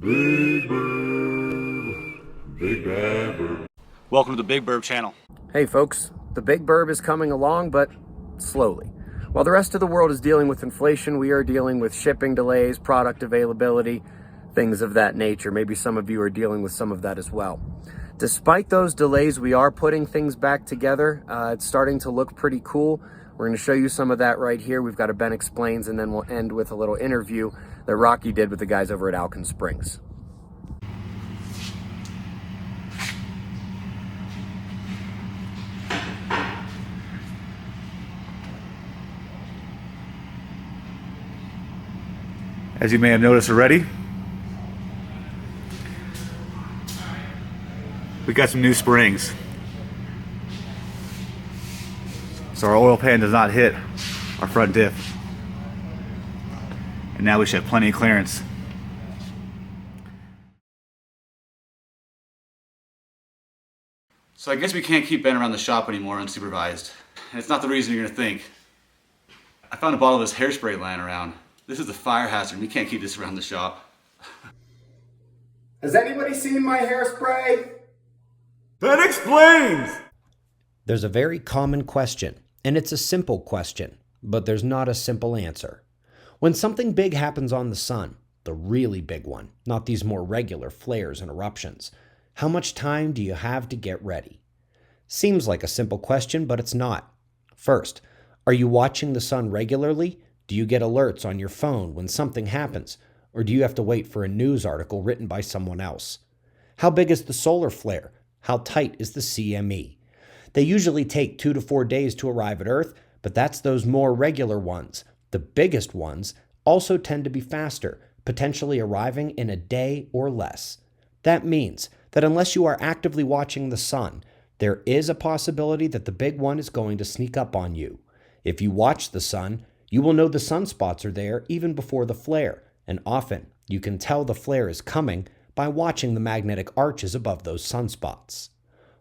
Big Burb. Big Bad Burb. Welcome to the Big Burb channel. Hey folks, the Big Burb is coming along, but slowly. While the rest of the world is dealing with inflation, we are dealing with shipping delays, product availability, things of that nature. Maybe some of you are dealing with some of that as well. Despite those delays, we are putting things back together. It's starting to look pretty cool. We're going to show you some of that right here. We've got a Ben Explains, and then we'll end with a little interview that Rocky did with the guys over at Alcan Springs. As you may have noticed already, we got some new springs. So our oil pan does not hit our front diff. And now we should have plenty of clearance. So I guess we can't keep Ben around the shop anymore unsupervised. And it's not the reason you're gonna think. I found a bottle of this hairspray lying around. This is a fire hazard. We can't keep this around the shop. Has anybody seen my hairspray? Ben Explains! There's a very common question, and it's a simple question, but there's not a simple answer. When something big happens on the sun, the really big one, not these more regular flares and eruptions, how much time do you have to get ready? Seems like a simple question, but it's not. First, are you watching the sun regularly? Do you get alerts on your phone when something happens, or do you have to wait for a news article written by someone else? How big is the solar flare? How tight is the CME? They usually take 2 to 4 days to arrive at Earth, but that's those more regular ones. The biggest ones also tend to be faster, potentially arriving in a day or less. That means that unless you are actively watching the sun, there is a possibility that the big one is going to sneak up on you. If you watch the sun, you will know the sunspots are there even before the flare, and often you can tell the flare is coming by watching the magnetic arches above those sunspots.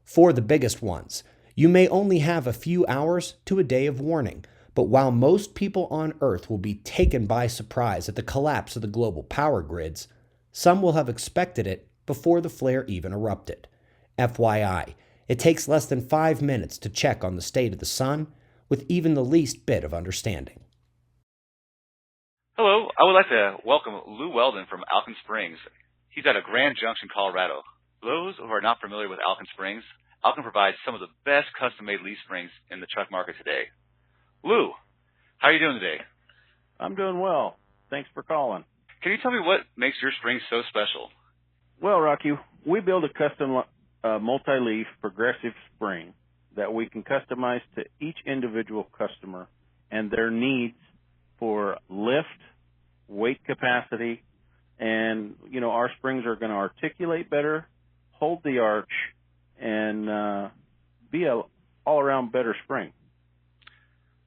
For the biggest ones, you may only have a few hours to a day of warning, but while most people on Earth will be taken by surprise at the collapse of the global power grids, some will have expected it before the flare even erupted. FYI, it takes less than 5 minutes to check on the state of the sun with even the least bit of understanding. Hello, I would like to welcome Lou Weldon from Alcan Springs. He's out of Grand Junction, Colorado. For those who are not familiar with Alcan Springs, Alcan provides some of the best custom-made leaf springs in the truck market today. Lou, how are you doing today? I'm doing well. Thanks for calling. Can you tell me what makes your springs so special? Well, Rocky, we build a custom multi-leaf progressive spring that we can customize to each individual customer and their needs for lift, weight capacity, and, our springs are going to articulate better, hold the arch, and be a all-around better spring.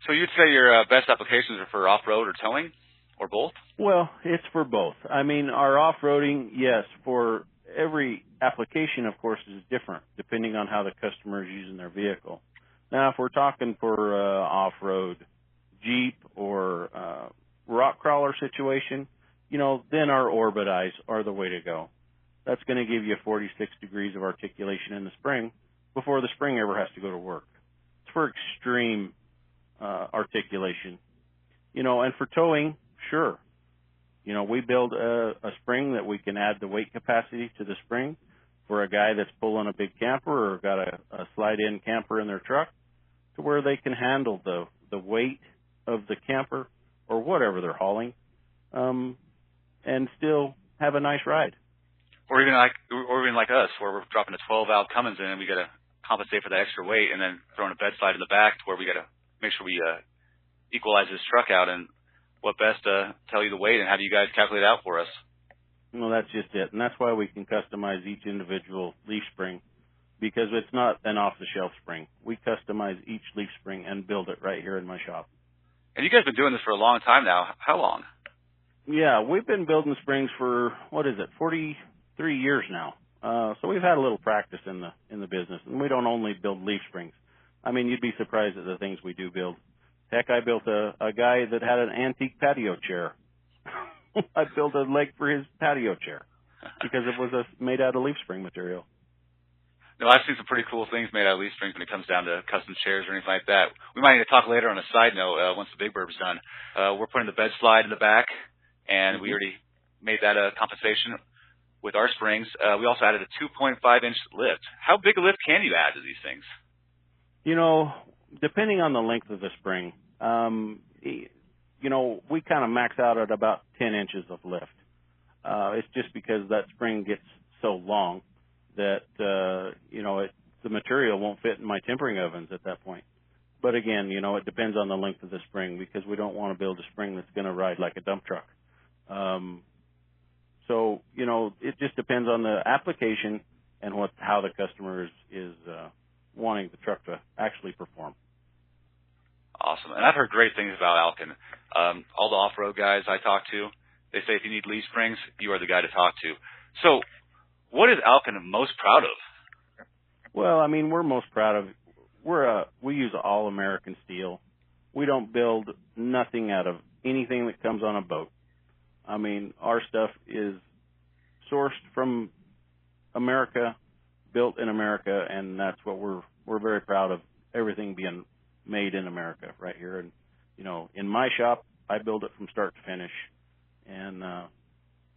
So you'd say your best applications are for off-road or towing, or both? Well, it's for both. I mean, our off-roading, yes, for every application, of course, is different, depending on how the customer is using their vehicle. Now, if we're talking for off-road Jeep or rock crawler situation, then our Orbit eyes are the way to go. That's going to give you 46 degrees of articulation in the spring before the spring ever has to go to work. It's for extreme articulation. And for towing, sure. We build a spring that we can add the weight capacity to the spring for a guy that's pulling a big camper or got a slide-in camper in their truck to where they can handle the weight of the camper or whatever they're hauling and still have a nice ride. Or even like us, where we're dropping a 12-valve Cummins in and we got to compensate for that extra weight and then throwing a bed slide in the back to where we got to make sure we equalize this truck out. And what best to tell you the weight and how do you guys calculate it out for us? Well, that's just it. And that's why we can customize each individual leaf spring, because it's not an off-the-shelf spring. We customize each leaf spring and build it right here in my shop. And you guys have been doing this for a long time now. How long? Yeah, we've been building springs for, 43 years now. So we've had a little practice in the business, and we don't only build leaf springs. I mean, you'd be surprised at the things we do build. Heck, I built a guy that had an antique patio chair. I built a leg for his patio chair. because it was made out of leaf spring material. No, I've seen some pretty cool things made out of leaf springs when it comes down to custom chairs or anything like that. We might need to talk later on a side note once the Big Burb's done. We're putting the bed slide in the back, and we already made that a compensation with our springs. We also added a 2.5-inch lift. How big a lift can you add to these things? You know, depending on the length of the spring, you know, we kind of max out at about 10 inches of lift. It's just because that spring gets so long that, you know, the material won't fit in my tempering ovens at that point. But again, you know, it depends on the length of the spring, because we don't want to build a spring that's going to ride like a dump truck. So, you know, it just depends on the application and how the customer is wanting the truck to actually perform. Awesome. And I've heard great things about Alcan. All the off-road guys I talk to, they say if you need leaf springs, you are the guy to talk to. So what is Alcan most proud of? Well, I mean, we're most proud of, we use all American steel. We don't build nothing out of anything that comes on a boat. I mean, our stuff is sourced from America, built in America, and that's what we're very proud of, everything being made in America right here. And, you know, in my shop, I build it from start to finish. And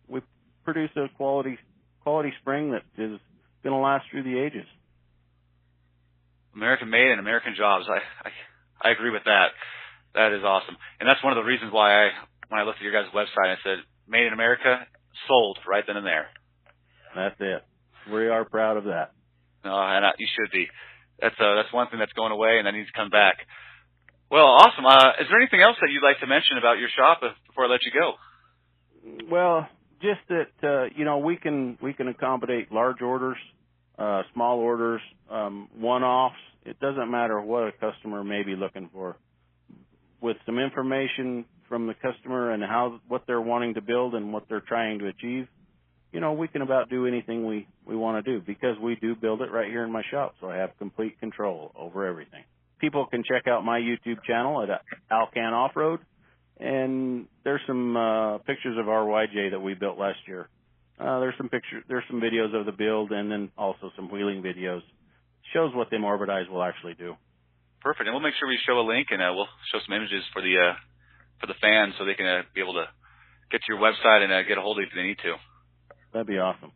we produce a quality spring that is going to last through the ages. American made and American jobs. I agree with that. That is awesome. And that's one of the reasons why when I looked at your guys' website, I said, made in America, sold right then and there. That's it. We are proud of that. And you should be. That's one thing that's going away, and that needs to come back. Well, awesome. Is there anything else that you'd like to mention about your shop before I let you go? Well, just that, you know, we can accommodate large orders, small orders, one-offs. It doesn't matter what a customer may be looking for. With some information from the customer and what they're wanting to build and what they're trying to achieve, you know, we can about do anything we want to do, because we do build it right here in my shop, so I have complete control over everything. People can check out my YouTube channel at Alcan Off-Road, and there's some pictures of our YJ that we built last year. There's some videos of the build, and then also some wheeling videos. Shows what them Orbitize will actually do. Perfect, and we'll make sure we show a link, and we'll show some images for the fans, so they can be able to get to your website and get a hold of you if they need to. That'd be awesome.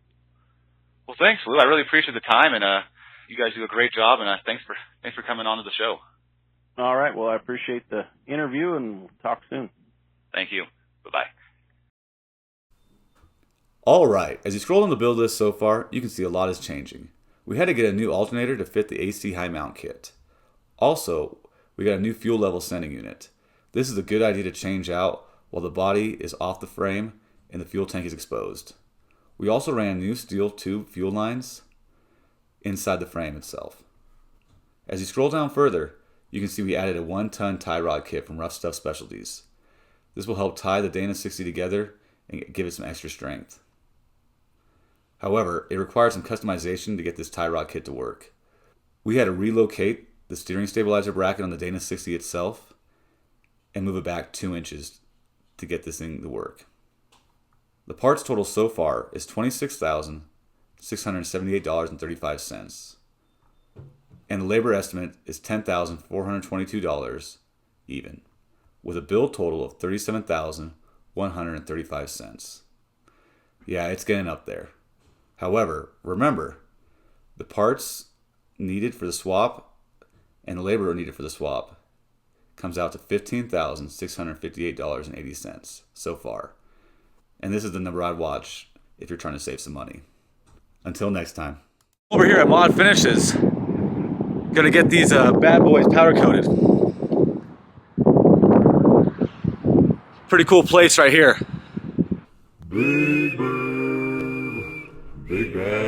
Well, thanks, Lou. I really appreciate the time, and you guys do a great job, and thanks for coming on to the show. All right. Well, I appreciate the interview, and we'll talk soon. Thank you. Bye-bye. All right. As you scroll on the build list so far, you can see a lot is changing. We had to get a new alternator to fit the AC high mount kit. Also, we got a new fuel level sending unit. This is a good idea to change out while the body is off the frame and the fuel tank is exposed. We also ran new steel tube fuel lines inside the frame itself. As you scroll down further, you can see we added a 1-ton tie rod kit from Rough Stuff Specialties. This will help tie the Dana 60 together and give it some extra strength. However, it requires some customization to get this tie rod kit to work. We had to relocate the steering stabilizer bracket on the Dana 60 itself and move it back 2 inches to get this thing to work. The parts total so far is $26,678.35, and the labor estimate is $10,422 even, with a build total of $37,135. Yeah, it's getting up there. However, remember, the parts needed for the swap and the labor needed for the swap comes out to $15,658.80 so far. And this is the number I'd watch if you're trying to save some money. Until next time. Over here at Mod Finishes, gonna get these bad boys powder coated. Pretty cool place right here. Big Burb, Big Bad